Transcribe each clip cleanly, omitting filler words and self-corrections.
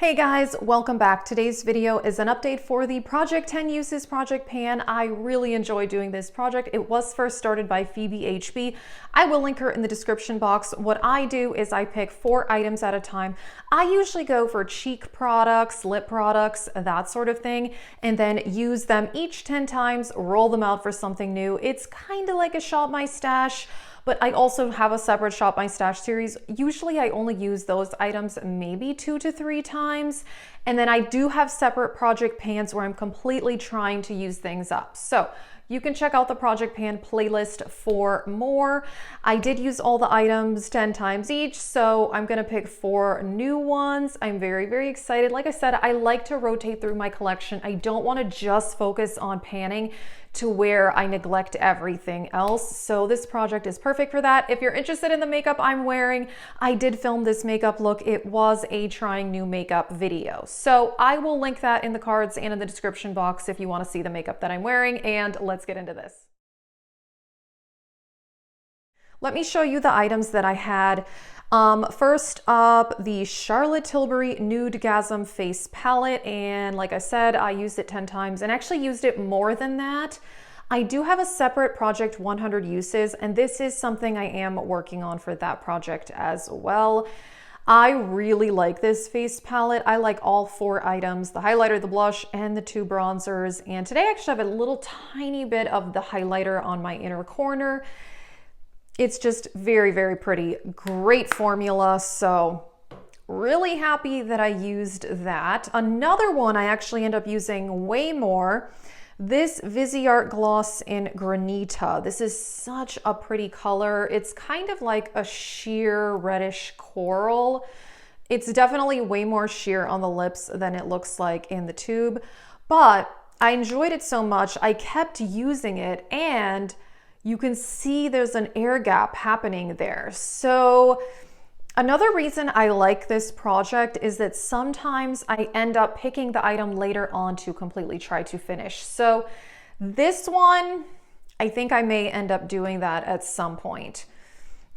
Hey guys, welcome back. Today's video is an update for the Project 10 Uses Project Pan. I really enjoy doing this project. It was first started by Phoebe HB. I will link her in the description box. What I do is I pick 4 items at a time. I usually go for cheek products, lip products, that sort of thing, and then use them each 10 times, roll them out for something new. It's kind of like a Shop My Stash, but I also have a separate Shop My Stash series. Usually I only use those items maybe 2 to 3 times. And then I do have separate project pans where I'm completely trying to use things up. So you can check out the Project Pan playlist for more. I did use all the items 10 times each, so I'm gonna pick 4 new ones. I'm very, very excited. Like I said, I like to rotate through my collection. I don't wanna just focus on panning to where I neglect everything else. So this project is perfect for that. If you're interested in the makeup I'm wearing, I did film this makeup look. It was a trying new makeup video. So I will link that in the cards and in the description box if you want to see the makeup that I'm wearing, and let's get into this. Let me show you the items that I had. First up, the Charlotte Tilbury Nudegasm Face Palette, and like I said, I used it 10 times and actually used it more than that. I do have a separate Project 100 Uses, and this is something I am working on for that project as well. I really like this face palette. I like all 4 items, the highlighter, the blush, and the 2 bronzers. And today I actually have a little tiny bit of the highlighter on my inner corner. It's just very, very pretty. Great formula, so really happy that I used that. Another one I actually end up using way more, this Viseart Gloss in Granita. This is such a pretty color. It's kind of like a sheer reddish coral. It's definitely way more sheer on the lips than it looks like in the tube, but I enjoyed it so much, I kept using it, and you can see there's an air gap happening there. So another reason I like this project is that sometimes I end up picking the item later on to completely try to finish. So this one, I think I may end up doing that at some point.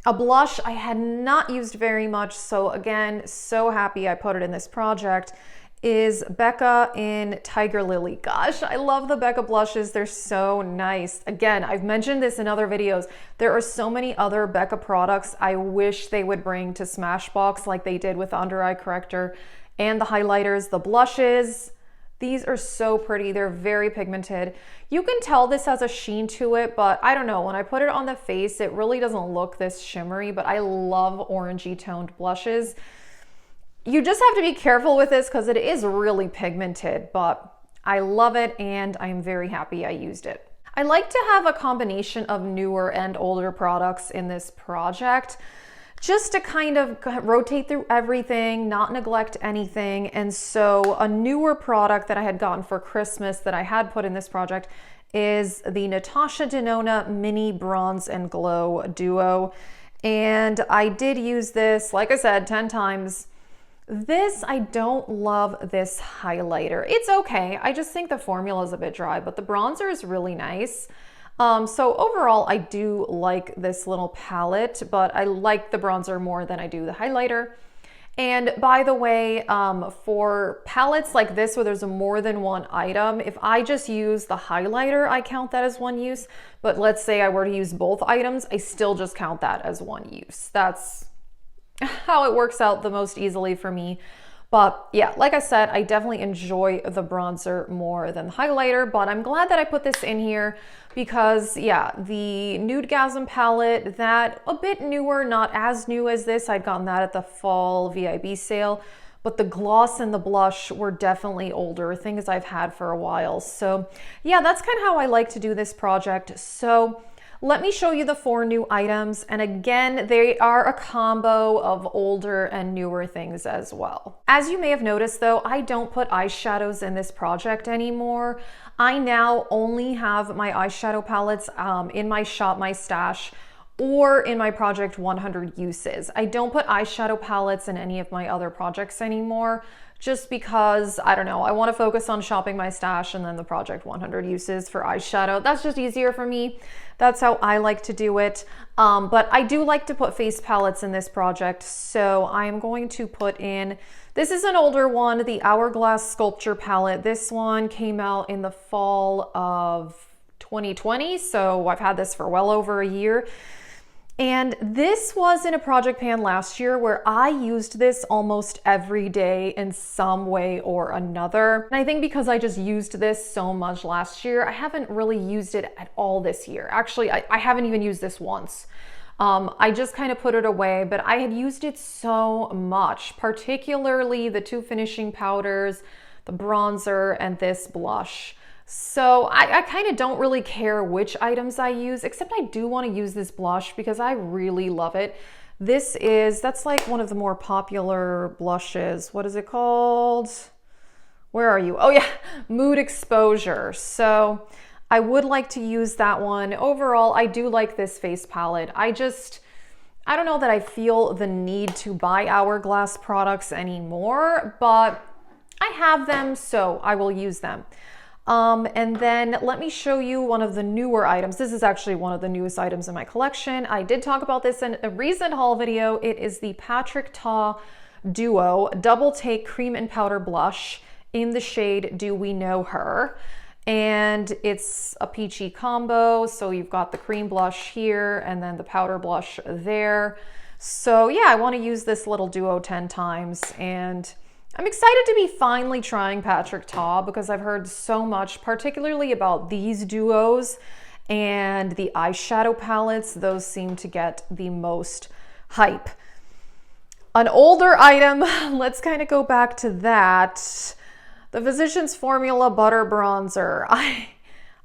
A blush I had not used very much, so again, so happy I put it in this project, is Becca in Tiger Lily. Gosh, I love the Becca blushes. They're so nice. Again, I've mentioned this in other videos. There are so many other Becca products I wish they would bring to Smashbox like they did with the under eye corrector and the highlighters, the blushes. These are so pretty. They're very pigmented. You can tell this has a sheen to it, but I don't know. When I put it on the face, it really doesn't look this shimmery, but I love orangey toned blushes. You just have to be careful with this because it is really pigmented, but I love it and I'm very happy I used it. I like to have a combination of newer and older products in this project just to kind of rotate through everything, not neglect anything. And so a newer product that I had gotten for Christmas that I had put in this project is the Natasha Denona Mini Bronze and Glow Duo. And I did use this, like I said, 10 times. This, I don't love this highlighter. It's okay. I just think the formula is a bit dry, but the bronzer is really nice. So overall, I do like this little palette, but I like the bronzer more than I do the highlighter. And by the way, for palettes like this where there's more than one item, if I just use the highlighter, I count that as one use. But let's say I were to use both items, I still just count that as one use. That's how it works out the most easily for me. But yeah, like I said, I definitely enjoy the bronzer more than the highlighter, but I'm glad that I put this in here because yeah, the Nudegasm palette, that a bit newer, not as new as this. I'd gotten that at the fall VIB sale, but the gloss and the blush were definitely older, things I've had for a while. So yeah, that's kind of how I like to do this project. So let me show you the 4 new items. And again, they are a combo of older and newer things as well. As you may have noticed though, I don't put eyeshadows in this project anymore. I now only have my eyeshadow palettes in my Shop My Stash or in my Project 100 Uses. I don't put eyeshadow palettes in any of my other projects anymore, just because, I don't know, I want to focus on shopping my stash and then the Project 100 Uses for eyeshadow. That's just easier for me. That's how I like to do it. But I do like to put face palettes in this project, so I'm going to put in This is an older one, the Hourglass Sculpture palette. This one came out in the fall of 2020, so I've had this for well over a year. And this was in a project pan last year where I used this almost every day in some way or another. And I think because I just used this so much last year, I haven't really used it at all this year. Actually, I haven't even used this once. I just kind of put it away, but I had used it so much, particularly the two finishing powders, the bronzer, and this blush. So I kind of don't really care which items I use, except I do want to use this blush because I really love it. That's like one of the more popular blushes. What is it called? Where are you? Oh yeah, Mood Exposure. So I would like to use that one. Overall, I do like this face palette. I don't know that I feel the need to buy Hourglass products anymore, but I have them, so I will use them. And then let me show you one of the newer items. This is actually one of the newest items in my collection. I did talk about this in a recent haul video. It is the Practk Duo Double Take Cream and Powder Blush in the shade Do We Know Her? And it's a peachy combo. So you've got the cream blush here and then the powder blush there. So yeah, I want to use this little duo 10 times, and I'm excited to be finally trying Practk because I've heard so much, particularly about these duos and the eyeshadow palettes. Those seem to get the most hype. An older item, let's kind of go back to that. The Physicians Formula Butter Bronzer.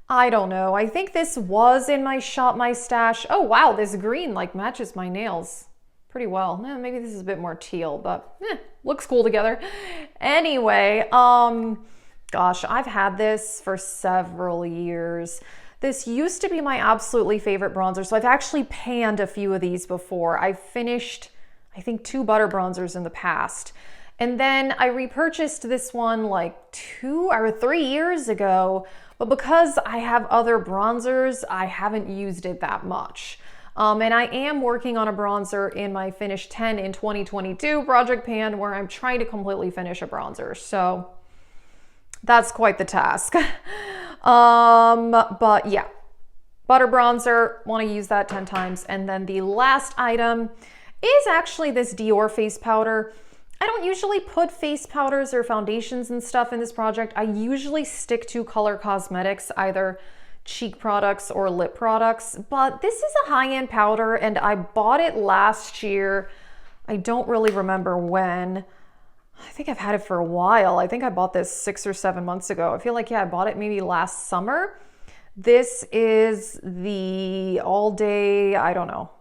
I don't know. I think this was in my Shop My Stash. Oh wow, this green like matches my nails pretty well. Maybe this is a bit more teal, but looks cool together. Anyway, gosh, I've had this for several years. This used to be my absolutely favorite bronzer, so I've actually panned a few of these before. I've finished, I think, 2 butter bronzers in the past. And then I repurchased this one like 2 or 3 years ago, but because I have other bronzers, I haven't used it that much. And I am working on a bronzer in my Finish 10 in 2022 project pan where I'm trying to completely finish a bronzer. So that's quite the task. But yeah, butter bronzer, want to use that 10 times. And then the last item is actually this Dior face powder. I don't usually put face powders or foundations and stuff in this project. I usually stick to color cosmetics, either cheek products or lip products, but this is a high-end powder and I bought it last year. I don't really remember when. I think I've had it for a while. I think I bought this 6 or 7 months ago. I feel like, yeah, I bought it maybe last summer. This is the all day, I don't know,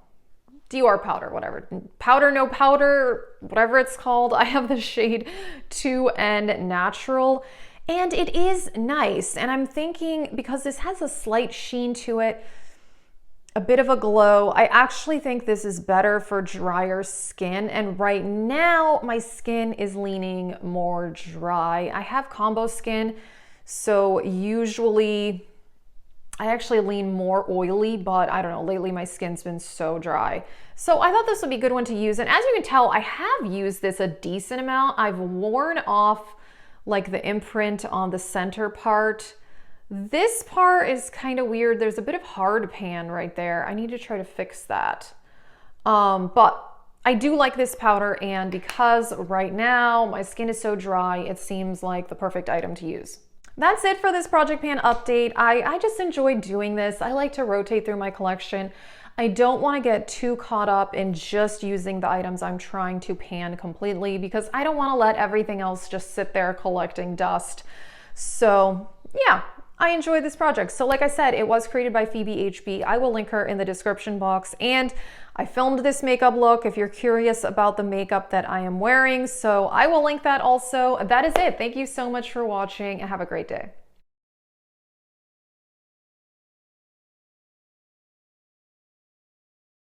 Dior powder, whatever. Powder, no powder, whatever it's called. I have the shade 2N Natural. And it is nice. And I'm thinking, because this has a slight sheen to it, a bit of a glow, I actually think this is better for drier skin. And right now, my skin is leaning more dry. I have combo skin, so usually I actually lean more oily, but I don't know, lately my skin's been so dry. So I thought this would be a good one to use. And as you can tell, I have used this a decent amount. I've worn off like the imprint on the center part. This part is kind of weird. There's a bit of hard pan right there. I need to try to fix that. But I do like this powder, and because right now my skin is so dry, it seems like the perfect item to use. That's it for this project pan update. I just enjoyed doing this. I like to rotate through my collection. I don't want to get too caught up in just using the items I'm trying to pan completely, because I don't want to let everything else just sit there collecting dust. So yeah, I enjoyed this project. So like I said, it was created by Phoebe HB. I will link her in the description box. And I filmed this makeup look if you're curious about the makeup that I am wearing. So I will link that also. That is it. Thank you so much for watching and have a great day.